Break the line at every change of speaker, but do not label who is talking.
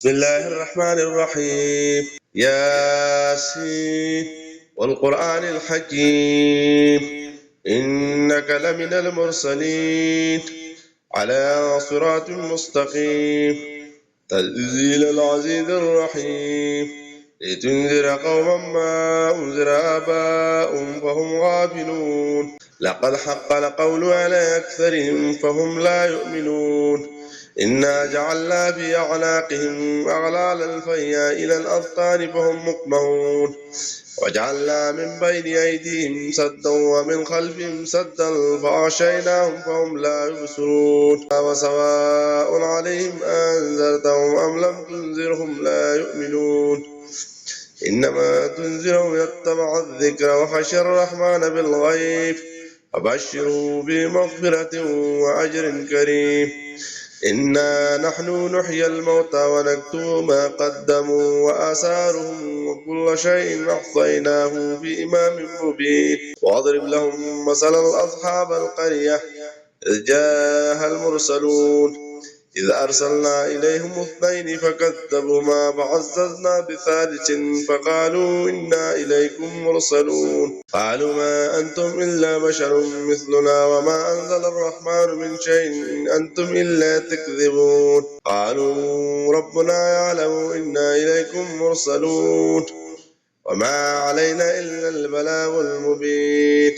بسم الله الرحمن الرحيم. ياسين والقرآن الحكيم إنك لمن المرسلين على صراط مستقيم تنزيل العزيز الرحيم لتنذر قوما ما أنذر آباؤهم فهم غافلون لقد حق القول على أكثرهم فهم لا يؤمنون إنا جعلنا في أعناقهم أغلالا فهي إلى الأذقان فهم مقمحون وجعلنا من بين أيديهم سدا ومن خلفهم سدا فأغشيناهم فهم لا يبصرون وسواء عليهم أنذرتهم أم لم تنذرهم لا يؤمنون إنما تنذر من اتبع الذكر وخشى الرحمن بالغيب فبشره بمغفرة وأجر كريم إنا نحن نحيي الموتى ونكتب ما قدموا وآثارهم وكل شيء أحصيناه في إمام مبين واضرب لهم مثلا أصحاب القرية إذ جاءها المرسلون إذ أرسلنا إليهم اثنين فكذبهما فعززنا بثالث فقالوا إنا إليكم مرسلون قالوا ما أنتم إلا بشر مثلنا وما أنزل الرحمن من شيء إن أنتم إلا تكذبون قالوا ربنا يعلم إنا إليكم مرسلون وما علينا إلا البلاغ المبين.